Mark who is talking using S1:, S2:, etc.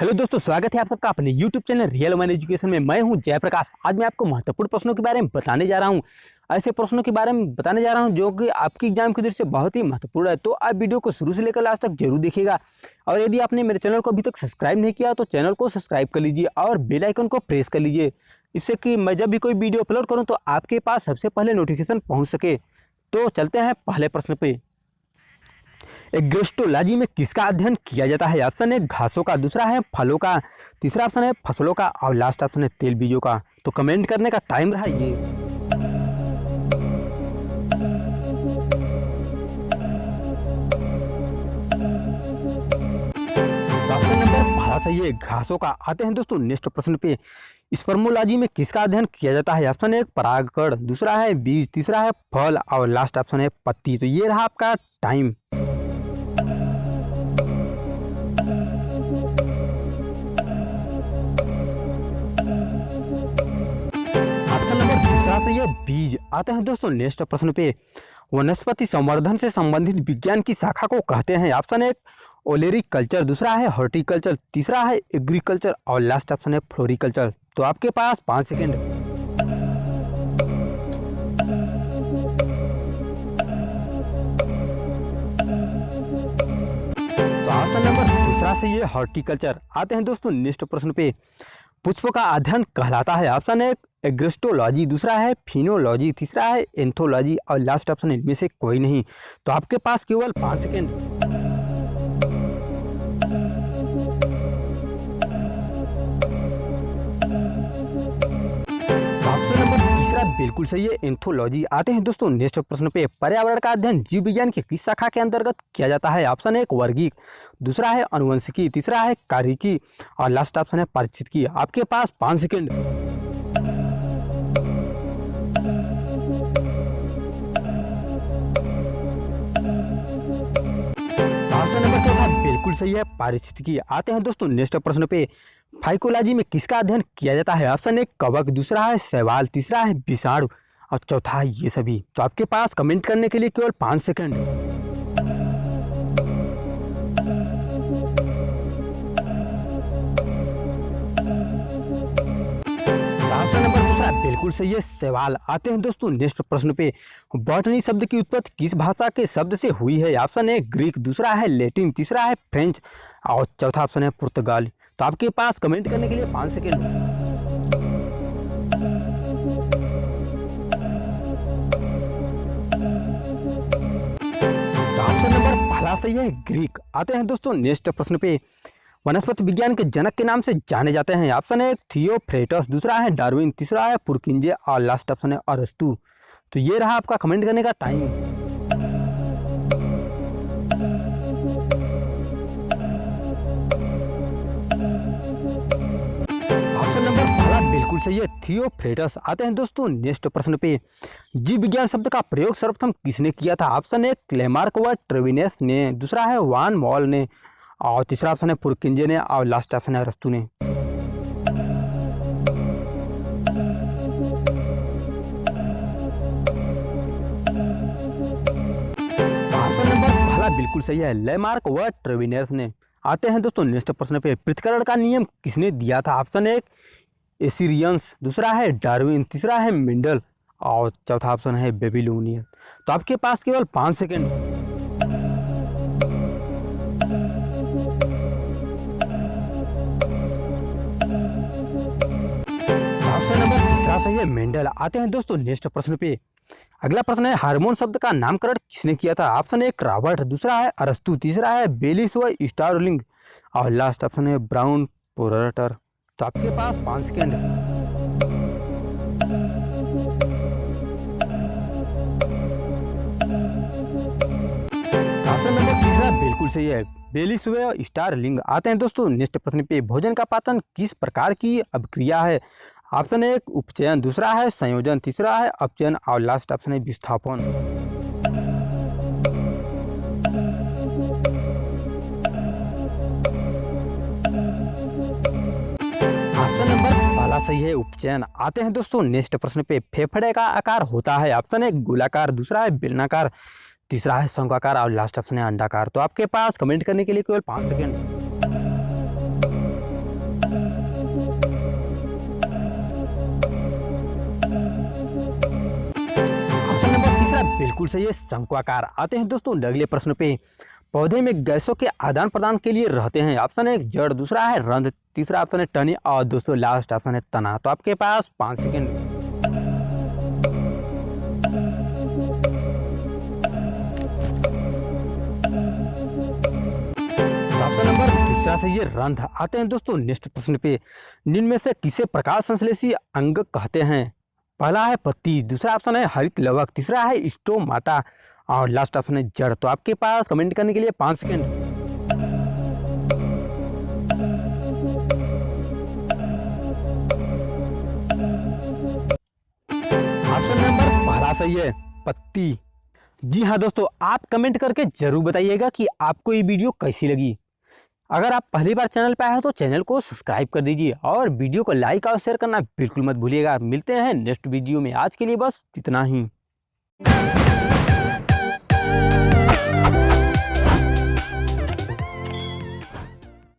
S1: Hello दोस्तों, स्वागत है आप सबका अपने YouTube channel real man education में। मैं हूं जयप्रकाश। आज मैं आपको महत्वपूर्ण प्रश्नों के बारे में बताने जा रहा हूं। ऐसे प्रश्नों के बारे में बताने जा रहा हूं जो कि आपकी एग्जाम की दृष्टि से बहुत ही महत्वपूर्ण है। तो आप वीडियो को शुरू से लेकर लास्ट तक जरूर देखिएगा। और यदि आपने मेरे चैनल को अभी तक सब्सक्राइब नहीं किया तो चैनल को सब्सक्राइब कर लीजिए और बेल आइकन को प्रेस कर लीजिए, इससे कि मैं जब भी कोई वीडियो अपलोड करूँ तो आपके पास सबसे पहले नोटिफिकेशन पहुँच सके। तो चलते हैं पहले प्रश्न पे। एग्रोस्टोलॉजी में किसका अध्ययन किया जाता है? ऑप्शन है घासों का, दूसरा है फलों का, तीसरा ऑप्शन है फसलों का और लास्ट ऑप्शन है तेल बीजों का। तो कमेंट करने का टाइम रहा ये। तो ऑप्शन नंबर पहला सही है, घासों का। आते हैं दोस्तों नेक्स्ट प्रश्न पे। स्पर्मोलॉजी में किसका अध्ययन किया जाता है? ऑप्शन है परागकण, दूसरा है बीज, तीसरा है फल और लास्ट ऑप्शन है पत्ती। तो ये रहा आपका टाइम। से ये बीज। आते हैं दोस्तों नेक्स्ट प्रश्न पे। वनस्पति संवर्धन से संबंधित विज्ञान की शाखा को कहते हैं? ऑप्शन है ओलेरिकल्चर, दूसरा है हॉर्टिकल्चर, तीसरा है एग्रीकल्चर और लास्ट ऑप्शन है फ्लोरिकल्चर। तो आपके पास 5 सेकेंड। तो ऑप्शन नंबर दूसरा से ये हॉर्टिकल्चर। आते हैं दोस्तों नेक्स्ट प्रश्न पे। पुष्प का अध्ययन कहलाता है? ऑप्शन है एग्रोस्टोलॉजी, दूसरा है फिनोलॉजी, तीसरा है एंथोलॉजी और लास्ट ऑप्शन इनमें से कोई नहीं। तो आपके पास केवल 5 सेकेंड। ऑप्शन नंबर तीसरा बिल्कुल सही है, एंथोलॉजी। आते हैं दोस्तों नेक्स्ट प्रश्न पे। पर्यावरण का अध्ययन जीव विज्ञान की किस शाखा के अंतर्गत किया जाता है? ऑप्शन है वर्गीक, दूसरा है अनुवंशिकी, तीसरा है कार्यिकी और लास्ट ऑप्शन है पारिस्थितिकी। आपके पास 5 सेकेंड। ऑप्शन नंबर चौथा बिल्कुल सही है, पारिस्थितिकी। आते हैं दोस्तों नेक्स्ट प्रश्न पे। फाइकोलॉजी में किसका अध्ययन किया जाता है? ऑप्शन है कवक, दूसरा है शैवाल, तीसरा है विषाणु और चौथा है ये सभी। तो आपके पास कमेंट करने के लिए केवल 5 सेकंड। ऑप्शन नंबर दूसरा बिल्कुल सही है, शैवाल। आते हैं दोस्तों नेक्स्ट प्रश्न पे। बॉटनी शब्द की उत्पत्ति किस भाषा के शब्द से हुई है? ऑप्शन है ग्रीक, दूसरा है लैटिन, तीसरा है फ्रेंच और चौथा ऑप्शन है पुर्तगाली। तो आपके पास कमेंट करने के लिए 5 सेकेंड। तो ऑप्शन नंबर पहला सही है, ग्रीक। आते हैं दोस्तों नेक्स्ट प्रश्न पे। वनस्पति विज्ञान के जनक के नाम से जाने जाते हैं? ऑप्शन है थियोफ्रेटस, दूसरा है डार्विन, तीसरा है पुरकिंजे और लास्ट ऑप्शन है अरस्तु। तो ये रहा आपका कमेंट करने का टाइम। ऑप्शन नंबर पहला बिल्कुल सही है, थियोफ्रेटस। आते हैं दोस्तों नेक्स्ट प्रश्न पे। जीव विज्ञान शब्द का प्रयोग सर्वप्रथम किसने किया था? ऑप्शन है क्लेमार्क व ट्रेविनेस ने, दूसरा है वान मॉल ने और तीसरा ऑप्शन है पुरकिंजे ने और लास्ट ऑप्शन है अरस्तु ने। ऑप्शन नंबर पहला बिल्कुल सही है, लेमार्क व ट्रेविनेस ने। आते हैं दोस्तों नेक्स्ट प्रश्न पे। पृथक्करण का नियम किसने दिया था? ऑप्शन है एसिरियंस, दूसरा है डार्विन, तीसरा है मेंडल और चौथा ऑप्शन है बेबीलोनियन। तो आपके पास केवल 5 सेकेंड। ऑप्शन नंबर तीसरा सही है, मेंडल। आते हैं दोस्तों नेक्स्ट प्रश्न पे। अगला प्रश्न है, हार्मोन शब्द का नामकरण किसने किया था? ऑप्शन है रॉबर्ट, दूसरा है अरस्तु, तीसरा है बेलिस व स्टारलिंग और लास्ट ऑप्शन है ब्राउन पोरटर। तो आपके पास 5 सेकेंड। ऑप्शन नंबर तीसरा बिल्कुल सही है, बेलिस व स्टारलिंग। आते हैं दोस्तों नेक्स्ट प्रश्न पे। भोजन का पाचन किस प्रकार की अभिक्रिया है? ऑप्शन है उपचयन, दूसरा है संयोजन, तीसरा है अपचयन और लास्ट ऑप्शन है विस्थापन। ऑप्शन नंबर पहला सही है, उपचयन। आते हैं दोस्तों नेक्स्ट प्रश्न पे। फेफड़े का आकार होता है? ऑप्शन है गोलाकार, दूसरा है बेलनाकार, तीसरा है शंक्वाकार और लास्ट ऑप्शन है अंडाकार। तो आपके पास कमेंट करने के लिए केवल 5 सेकेंड। बिल्कुल सही है, शंक्वाकार। आते हैं दोस्तों अगले प्रश्न पे। पौधे में गैसों के आदान प्रदान के लिए रहते हैं। ऑप्शन है जड़, दूसरा है रंध्र, तीसरा ऑप्शन है टहनी और दोस्तों लास्ट ऑप्शन है तना। तो आपके पास 5 सेकेंड। ऑप्शन नंबर दूसरा सही है रंध्र। आते हैं दोस्तों नेक्स्ट प्रश्न पे। निम्न में से किसे प्रकाश संश्लेषी अंग कहते हैं? पहला है पत्ती, दूसरा ऑप्शन है हरित लवक, तीसरा है स्टोमाटा और लास्ट ऑप्शन है जड़। तो आपके पास कमेंट करने के लिए 5 सेकेंड। ऑप्शन नंबर पहला सही है पत्ती। जी हाँ दोस्तों, आप कमेंट करके जरूर बताइएगा कि आपको ये वीडियो कैसी लगी। अगर आप पहली बार चैनल पे आए हो तो चैनल को सब्सक्राइब कर दीजिए और वीडियो को लाइक और शेयर करना बिल्कुल मत भूलिएगा। मिलते हैं नेक्स्ट वीडियो में, आज के लिए बस इतना ही।